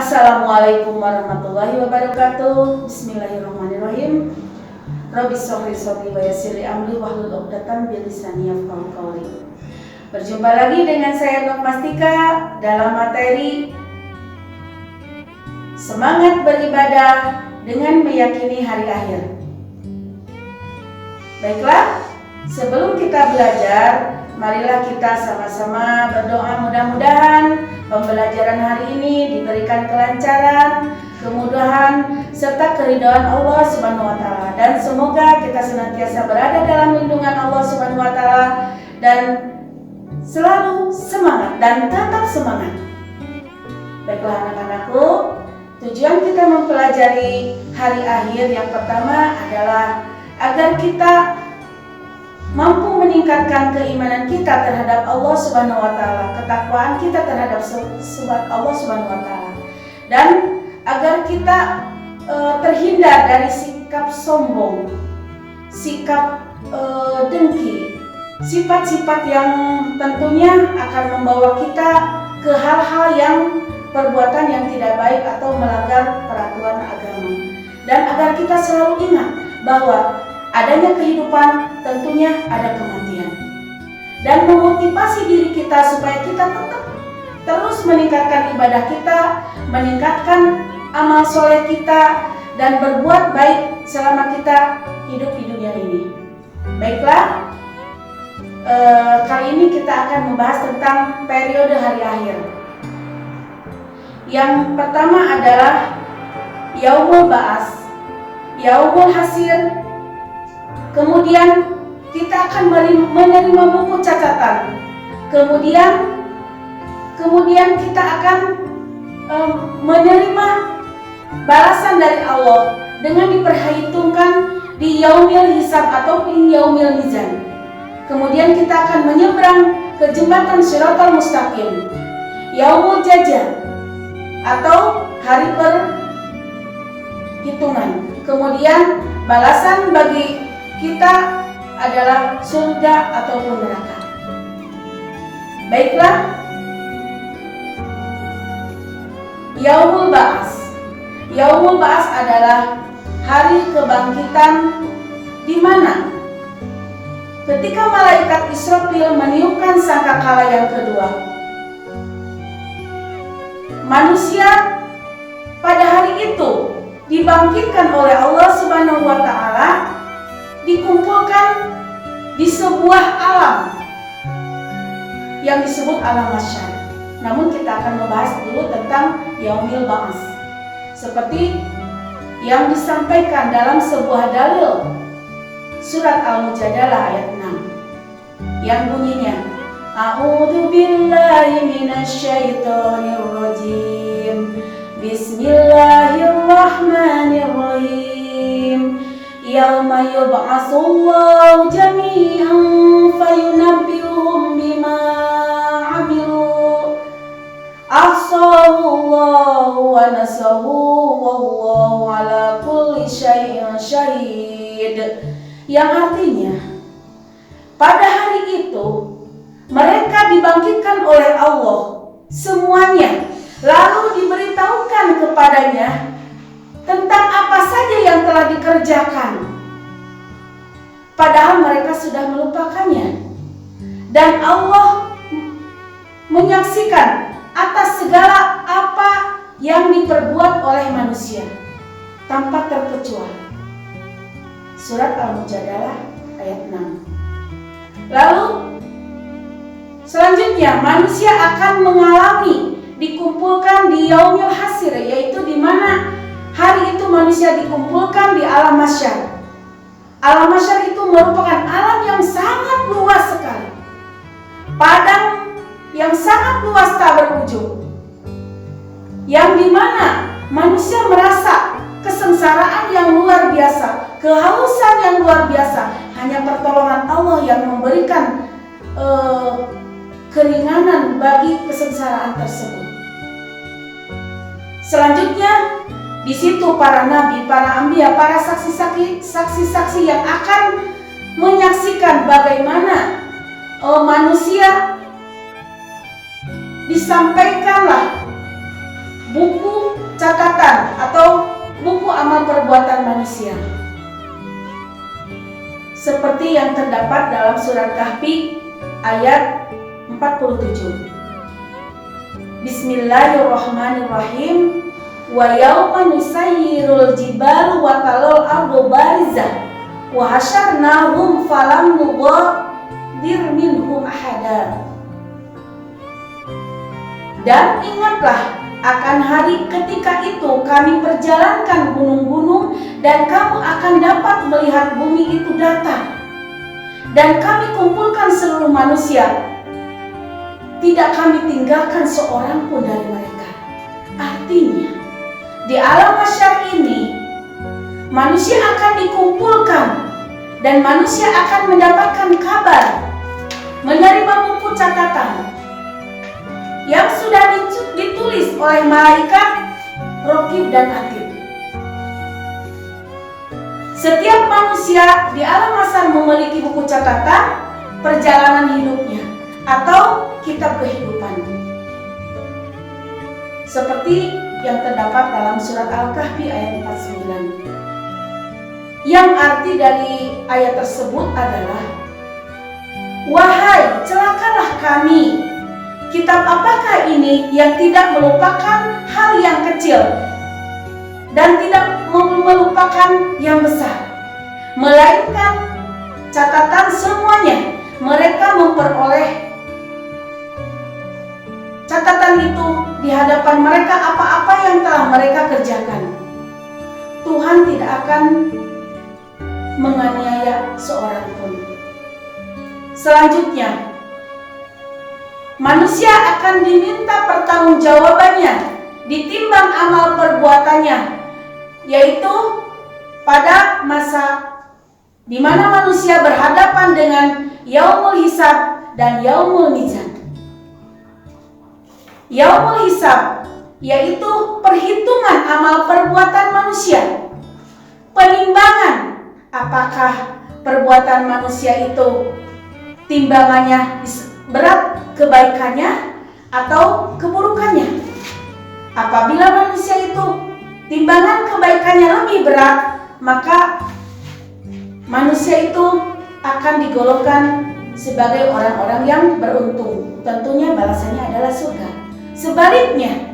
Assalamualaikum warahmatullahi wabarakatuh. Bismillahirrahmanirrahim. Rabbi shrah li sadri wa yassir li amri wahlul 'uqdatam min lisani yafqahu qawli. Berjumpa lagi dengan saya Nur Mastika dalam materi semangat beribadah dengan meyakini hari akhir. Baiklah, sebelum kita belajar, marilah kita sama-sama berdoa mudah-mudahan pembelajaran hari ini diberikan kelancaran, kemudahan, serta keridhaan Allah Subhanahu wa taala, dan semoga kita senantiasa berada dalam lindungan Allah Subhanahu wa taala dan selalu semangat dan tetap semangat. Baiklah anak-anakku, tujuan kita mempelajari hari akhir yang pertama adalah agar kita mampu meningkatkan keimanan kita terhadap Allah Subhanahu wa taala, ketakwaan kita terhadap Allah Subhanahu wa taala, dan agar kita terhindar dari sikap sombong, sikap dengki, sifat-sifat yang tentunya akan membawa kita ke hal-hal yang perbuatan yang tidak baik atau melanggar peraturan agama. Dan agar kita selalu ingat bahwa adanya kehidupan, tentunya ada kematian. Dan memotivasi diri kita supaya kita tetap terus meningkatkan ibadah kita, meningkatkan amal soleh kita, dan berbuat baik selama kita hidup di dunia ini. Baiklah, kali ini kita akan membahas tentang periode hari akhir. Yang pertama adalah Yaumul Ba'ats, Yaumul Hasyr. Kemudian kita akan menerima buku catatan. Kemudian kita akan menerima balasan dari Allah dengan diperhitungkan di yaumil hisab atau yaumil mizan. Kemudian kita akan menyeberang ke jembatan Shiratal Mustaqim, yaumul jazaa atau hari perhitungan. Kemudian balasan bagi kita adalah surga ataupun neraka. Baiklah, Yaumul Ba'ats. Yaumul Ba'ats adalah hari kebangkitan, di mana ketika malaikat Israfil meniupkan sangkakala yang kedua, manusia pada hari itu dibangkitkan oleh Allah Subhanahu wa taala, dikumpulkan di sebuah alam yang disebut alam mahsyar. Namun kita akan membahas dulu tentang Yaumil Ba'ats seperti yang disampaikan dalam sebuah dalil surat Al-Mujadalah ayat 6 yang bunyinya, A'udzu billahi minasyaitonir rajim. Bismillahirrahmanirrahim. Yauma yub'atsullahu jami'an fayunabbi'uhum bima 'amilu. Ahsallahu wa nasahu wallahu ala kulli syai'in syahid. Yang artinya, pada hari itu mereka dibangkitkan oleh Allah semuanya, lalu diberitahukan kepadanya tentang apa saja yang telah dikerjakan, padahal mereka sudah melupakannya. Dan Allah menyaksikan atas segala apa yang diperbuat oleh manusia tanpa terkecuali. Surat Al-Mujadalah ayat 6. Lalu selanjutnya manusia akan mengalami dikumpulkan di Yaumil Hasyr, yaitu di mana hari itu manusia dikumpulkan di alam mahsyar. Alam mahsyar itu merupakan alam yang sangat luas sekali, padang yang sangat luas tak berujung, yang dimana manusia merasa kesengsaraan yang luar biasa, kehausan yang luar biasa. Hanya pertolongan Allah yang memberikan keringanan bagi kesengsaraan tersebut. Selanjutnya, di situ para nabi, para anbiya, para saksi-saksi yang akan menyaksikan bagaimana manusia disampaikanlah buku catatan atau buku amal perbuatan manusia. Seperti yang terdapat dalam surat Kahfi ayat 47. Bismillahirrahmanirrahim. Wa yawma nusayyirul jibalu wa talal ardu barizah wa hasyarnahum falam nughadir minhum ahada. Dan ingatlah akan hari ketika itu kami perjalankan gunung-gunung dan kamu akan dapat melihat bumi itu datar. Dan kami kumpulkan seluruh manusia. Tidak kami tinggalkan seorang pun dari mereka. Artinya, di alam mahsyar ini, manusia akan dikumpulkan dan manusia akan mendapatkan kabar, menerima buku catatan yang sudah ditulis oleh malaikat Raqib dan Atid. Setiap manusia di alam mahsyar memiliki buku catatan perjalanan hidupnya atau kitab kehidupan. Seperti yang terdapat dalam surat Al-Kahfi ayat 49. Yang arti dari ayat tersebut adalah, wahai celakalah kami, kitab apakah ini yang tidak melupakan hal yang kecil dan tidak melupakan yang besar, melainkan catatan semuanya. Mereka memperoleh catatan itu di hadapan mereka apa-apa yang telah mereka kerjakan. Tuhan tidak akan menganiaya seorang pun. Selanjutnya, manusia akan diminta pertanggungjawabannya, ditimbang amal perbuatannya, yaitu pada masa di mana manusia berhadapan dengan yaumul hisab dan yaumul mizan. Yaumul hisab yaitu perhitungan amal perbuatan manusia, penimbangan apakah perbuatan manusia itu timbangannya berat kebaikannya atau keburukannya. Apabila manusia itu timbangan kebaikannya lebih berat, maka manusia itu akan digolongkan sebagai orang-orang yang beruntung. Tentunya balasannya adalah surga. Sebaliknya,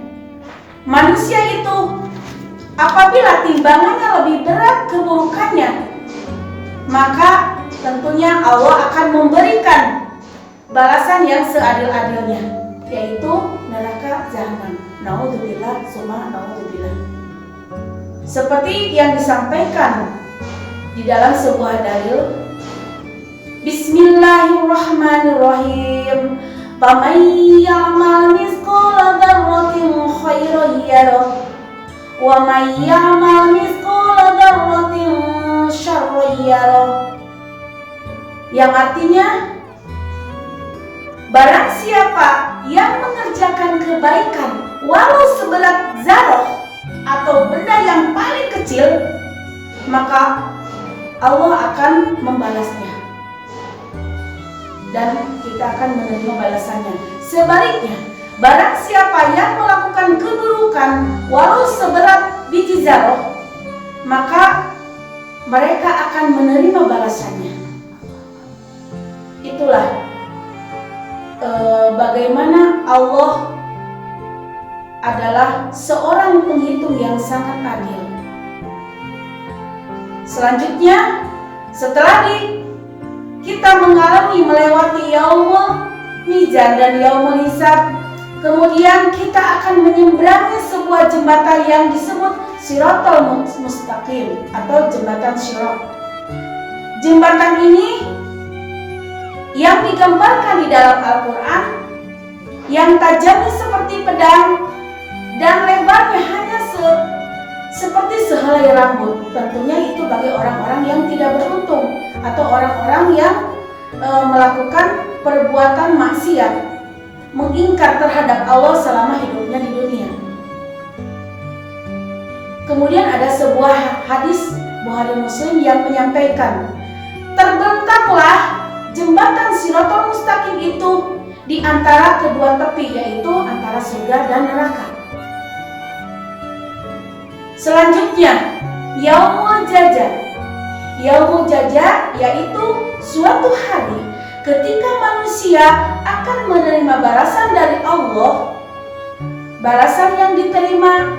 manusia itu apabila timbangannya lebih berat keburukannya, maka tentunya Allah akan memberikan balasan yang seadil-adilnya, yaitu neraka jahanam. Naudzubillah summa naudzubillah. Seperti yang disampaikan di dalam sebuah dalil, Bismillahirrahmanirrahim. Faman ya'mal mithqala dzarratin khairan yarah wa man ya'mal mithqala dzarratin syarran yarah. Yang artinya, barang siapa yang mengerjakan kebaikan walau seberat zarah atau benda yang paling kecil, maka Allah akan membalasnya dan kita akan menerima balasannya. Sebaliknya, barang siapa yang melakukan keburukan walau seberat biji zarah, maka mereka akan menerima balasannya. Itulah bagaimana Allah adalah seorang penghitung yang sangat adil. Selanjutnya, setelah kita mengalami melewati yaumul mizan dan yaumul hisab, kemudian kita akan menyeberangi sebuah jembatan yang disebut Shiratal Mustaqim atau jembatan Shirat. Jembatan ini yang digambarkan di dalam Al-Quran, yang tajamnya seperti pedang dan lebarnya hanya seperti sehelai rambut. Tentunya itu bagi orang-orang yang tidak beruntung atau orang-orang yang melakukan perbuatan maksiat, mengingkar terhadap Allah selama hidupnya di dunia. Kemudian ada sebuah hadis Bukhari Muslim yang menyampaikan, terbentanglah jembatan Shiratal Mustaqim itu di antara kedua tepi, yaitu antara surga dan neraka. Selanjutnya, Yaumul Jaza. Yaumul Jaza yaitu suatu hari ketika manusia akan menerima balasan dari Allah. Balasan yang diterima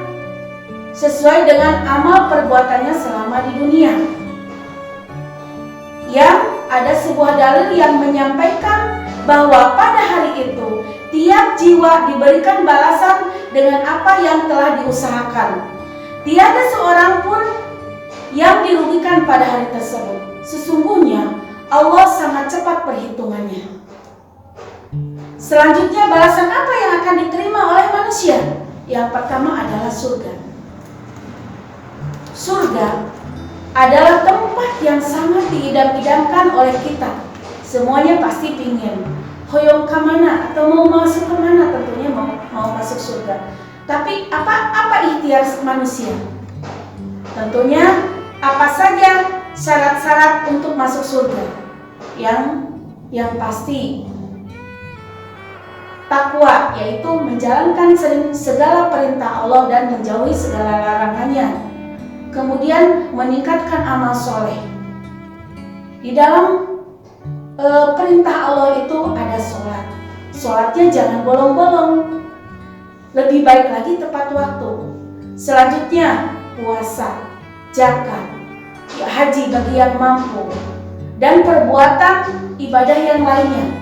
sesuai dengan amal perbuatannya selama di dunia. Yang ada sebuah dalil yang menyampaikan bahwa pada hari itu tiap jiwa diberikan balasan dengan apa yang telah diusahakan. Tiada seorang pun yang dirugikan pada hari tersebut. Sesungguhnya Allah sangat cepat perhitungannya. Selanjutnya, balasan apa yang akan diterima oleh manusia? Yang pertama adalah surga. Surga adalah tempat yang sangat diidam-idamkan oleh kita. Semuanya pasti pingin hoyong kemana atau mau masuk kemana, tentunya mau masuk surga. Tapi apa ikhtiar manusia? Tentunya apa saja syarat-syarat untuk masuk surga? Yang pasti takwa, yaitu menjalankan segala perintah Allah dan menjauhi segala larangannya. Kemudian meningkatkan amal soleh. Di dalam perintah Allah itu ada sholat. Sholatnya jangan bolong-bolong. Lebih baik lagi tepat waktu. Selanjutnya puasa, zakat, haji bagi yang mampu, dan perbuatan ibadah yang lainnya.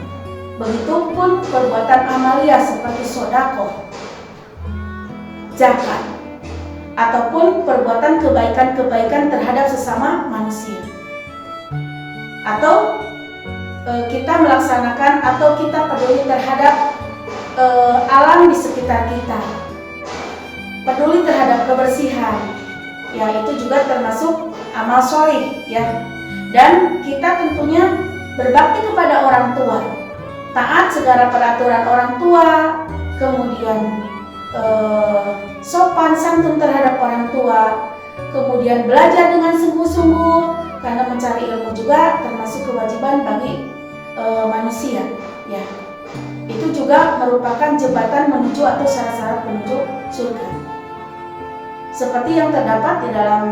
Begitupun perbuatan amalia seperti sedekah, zakat, ataupun perbuatan kebaikan-kebaikan terhadap sesama manusia. Atau kita melaksanakan atau kita peduli terhadap alam di sekitar kita, peduli terhadap kebersihan, ya itu juga termasuk amal sholih, ya. Dan kita tentunya berbakti kepada orang tua, taat segala peraturan orang tua, kemudian sopan santun terhadap orang tua, kemudian belajar dengan sungguh-sungguh, karena mencari ilmu juga termasuk kewajiban bagi manusia, ya. Itu juga merupakan jembatan menuju atau syarat-syarat menuju surga. Seperti yang terdapat di dalam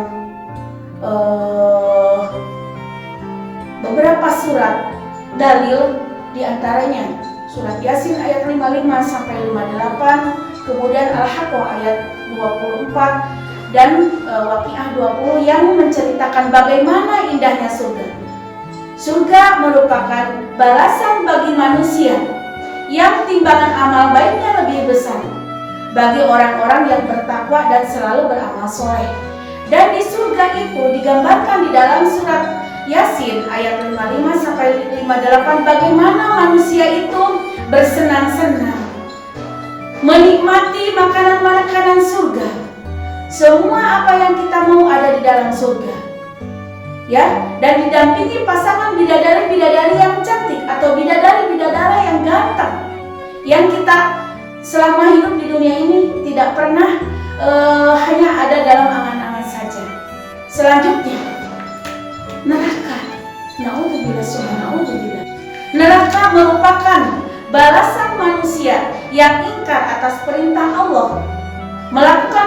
beberapa surat dalil, diantaranya surat Yasin ayat 55 sampai 58, kemudian Al-Haqqah ayat 24 dan Waqiah 20 yang menceritakan bagaimana indahnya surga. Surga merupakan balasan bagi manusia yang timbangan amal baiknya lebih besar bagi orang-orang yang bertakwa dan selalu beramal soleh. Dan di surga itu digambarkan di dalam surat Yasin ayat 55 sampai 58 bagaimana manusia itu bersenang-senang menikmati makanan-makanan surga. Semua apa yang kita mau ada di dalam surga, ya, dan didampingi pasangan bidadari-bidadari yang cantik atau bidadari-bidadara yang ganteng, yang kita selama hidup di dunia ini tidak pernah hanya ada dalam angan-angan saja. Selanjutnya, neraka. Na'udzubillah summa na'udzubillah. Neraka merupakan balasan manusia yang ingkar atas perintah Allah, melakukan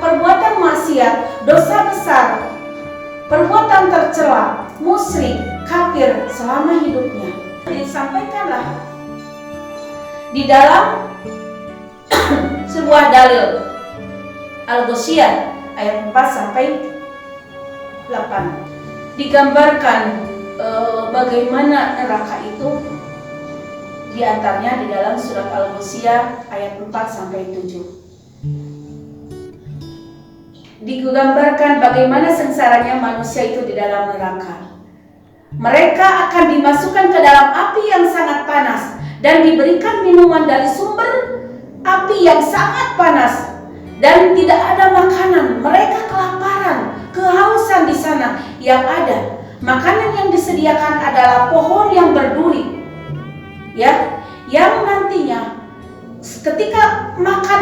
perbuatan maksiat, dosa besar, perbuatan tercela, musyrik, kafir selama hidupnya. Disampaikanlah di dalam sebuah dalil Al-Ghasyiyah ayat 4 sampai 8. Digambarkan bagaimana neraka itu, diantaranya di dalam surat Al-Ghasyiyah ayat 4 sampai 7. Digambarkan bagaimana sengsaranya manusia itu di dalam neraka. Mereka akan dimasukkan ke dalam api yang sangat panas dan diberikan minuman dari sumber api yang sangat panas, dan tidak ada makanan. Mereka kelaparan, kehausan di sana. Yang ada makanan yang disediakan adalah pohon yang berduri, ya, yang nantinya ketika makan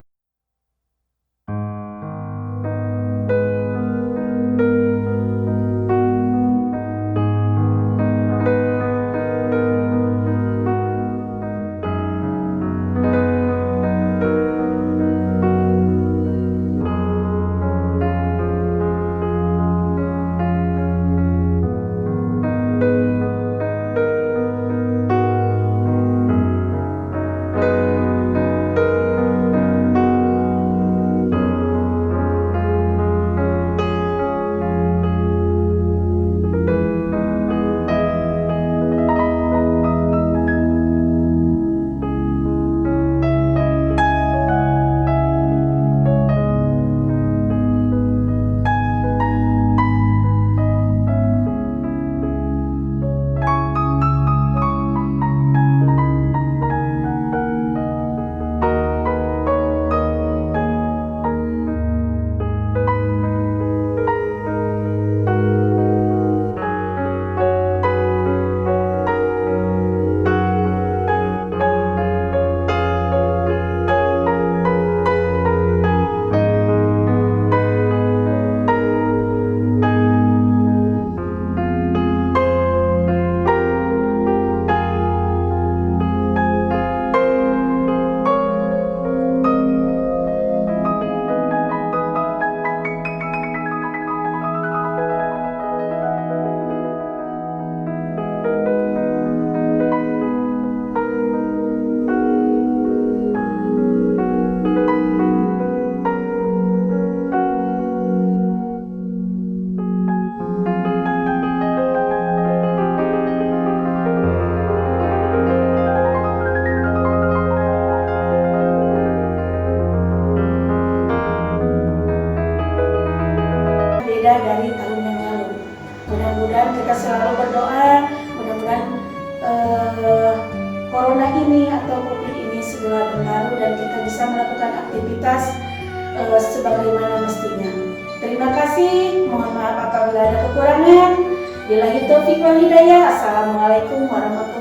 melakukan aktivitas sebagaimana mestinya. Terima kasih, mohon maaf apabila ada kekurangan. Billahi taufiq wal hidayah. Assalamualaikum warahmatullahi wabarakatuh.